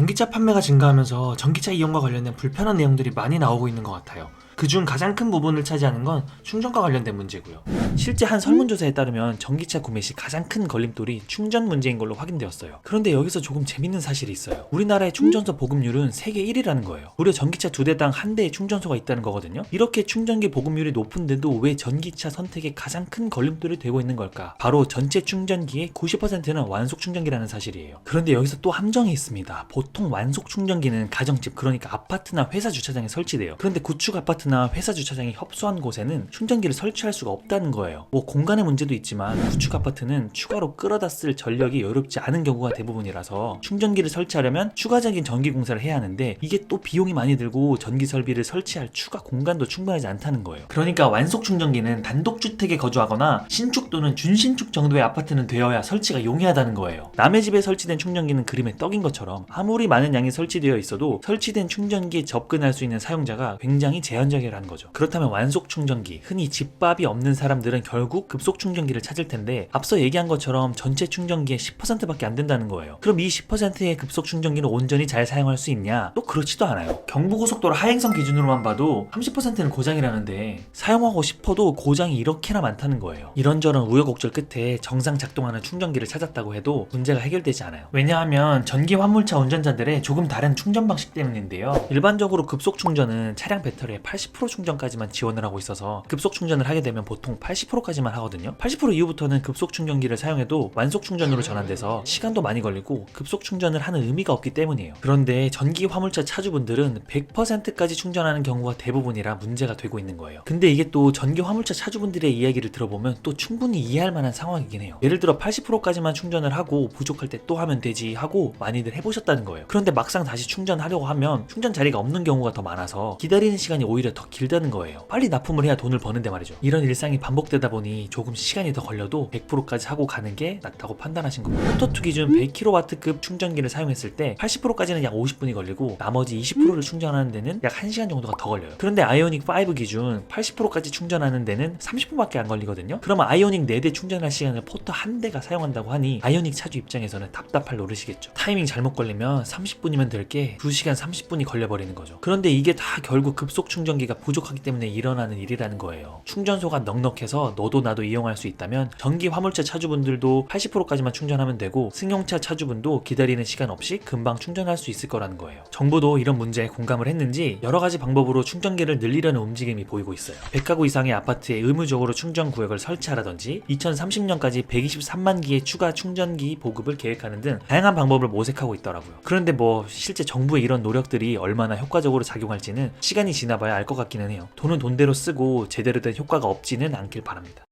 전기차 판매가 증가하면서 전기차 이용과 관련된 불편한 내용들이 많이 나오고 있는 것 같아요. 그중 가장 큰 부분을 차지하는 건 충전과 관련된 문제고요. 실제 한 설문조사에 따르면 전기차 구매 시 가장 큰 걸림돌이 충전 문제인 걸로 확인되었어요. 그런데 여기서 조금 재밌는 사실이 있어요. 우리나라의 충전소 보급률은 세계 1위라는 거예요. 무려 전기차 2대당 한 대의 충전소가 있다는 거거든요. 이렇게 충전기 보급률이 높은데도 왜 전기차 선택에 가장 큰 걸림돌이 되고 있는 걸까? 바로 전체 충전기의 90%는 완속 충전기라는 사실이에요. 그런데 여기서 또 함정이 있습니다. 보통 완속 충전기는 가정집, 그러니까 아파트나 회사 주차장에 설치돼요. 그런데 구축 아파트나 회사 주차장이 협소한 곳에는 충전기를 설치할 수가 없다는 거예요. 뭐 공간의 문제도 있지만 구축 아파트는 추가로 끌어다 쓸 전력이 여유롭지 않은 경우가 대부분이라서 충전기를 설치하려면 추가적인 전기 공사를 해야 하는데 이게 또 비용이 많이 들고 전기 설비를 설치할 추가 공간도 충분하지 않다는 거예요. 그러니까 완속 충전기는 단독주택에 거주하거나 신축 또는 준신축 정도의 아파트는 되어야 설치가 용이하다는 거예요. 남의 집에 설치된 충전기는 그림의 떡인 것처럼 아무리 많은 양이 설치되어 있어도 설치된 충전기에 접근할 수 있는 사용자가 굉장히 제한적이라는 거죠. 그렇다면 완속 충전기, 흔히 집밥이 없는 사람들은 결국 급속 충전기를 찾을 텐데 앞서 얘기한 것처럼 전체 충전기의 10%밖에 안 된다는 거예요. 그럼 이 10%의 급속 충전기는 온전히 잘 사용할 수 있냐? 또 그렇지도 않아요. 경부고속도로 하행성 기준으로만 봐도 30%는 고장이라는데 사용하고 싶어도 고장이 이렇게나 많다는 거예요. 이런저런 우여곡절 끝에 정상 작동하는 충전기를 찾았다고 해도 문제가 해결되지 않아요. 왜냐하면 전기 화물차 운전자들의 조금 다른 충전 방식 때문인데요. 일반적으로 급속 충전은 차량 배터리의 80% 충전까지만 지원을 하고 있어서 급속 충전을 하게 되면 보통 80%까지만 하거든요. 80% 이후부터는 급속 충전기를 사용해도 완속 충전으로 전환돼서 시간도 많이 걸리고 급속 충전을 하는 의미가 없기 때문이에요. 그런데 전기 화물차 차주분들은 100%까지 충전하는 경우가 대부분이라 문제가 되고 있는 거예요. 근데 이게 또 전기 화물차 차주분들의 이야기를 들어보면 또 충분히 이해할 만한 상황이긴 해요. 예를 들어 80%까지만 충전을 하고 부족할 때 또 하면 되지 하고 많이들 해보셨다는 거예요. 그런데 막상 다시 충전하려고 하면 충전 자리가 없는 경우가 더 많아서 기다리는 시간이 오히려 더 길다는 거예요. 빨리 납품을 해야 돈을 버는데 말이죠. 이런 일상이 반복되다 보니 조금 시간이 더 걸려도 100%까지 하고 가는 게 낫다고 판단하신 거고, 포토2 기준 100kW급 충전기를 사용했을 때 80%까지는 약 50분이 걸리고 나머지 20%를 충전하는 데는 약 1시간 정도가 더 걸려요. 그런데 아이오닉 5 기준 80%까지 충전하는 데는 30분밖에 안 걸리거든요. 그러면 아이오닉 4대 충전할 시간을 포토 한 대가 사용한다고 하니 아이오닉 차주 입장에서는 답답할 노릇이겠죠. 타이밍 잘못 걸리면 30분이면 될 게 2시간 30분이 걸려버리는 거죠. 그런데 이게 다 결국 급속 충전기가 부족하기 때문에 일어나는 일이라는 거예요. 충전소가 넉넉해서 너도 나도 이용할 수 있다면 전기 화물차 차주분들도 80%까지만 충전하면 되고 승용차 차주분도 기다리는 시간 없이 금방 충전할 수 있을 거라는 거예요. 정부도 이런 문제에 공감을 했는지 여러 가지 방법으로 충전기를 늘리려는 움직임이 보이고 있어요. 100가구 이상의 아파트에 의무적으로 충전 구역을 설치하라든지 2030년까지 123만 기의 추가 충전기 보급을 계획하는 등 다양한 방법을 모색하고 있더라고요. 그런데 뭐 실제 정부의 이런 노력들이 얼마나 효과적으로 작용할지는 시간이 지나봐야 알 것 같기는 해요. 돈은 돈대로 쓰고 제대로 된 효과가 없지는 않길 바랍니다.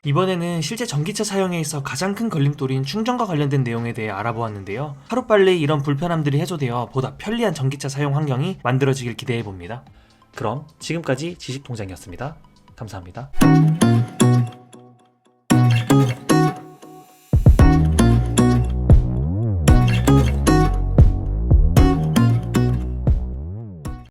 이번에는 실제 전기차 사용에 있어 가장 큰 걸림돌인 충전과 관련된 내용에 대해 알아보았는데요. 하루빨리 이런 불편함들이 해소되어 보다 편리한 전기차 사용 환경이 만들어지길 기대해봅니다. 그럼 지금까지 지식통장이었습니다. 감사합니다.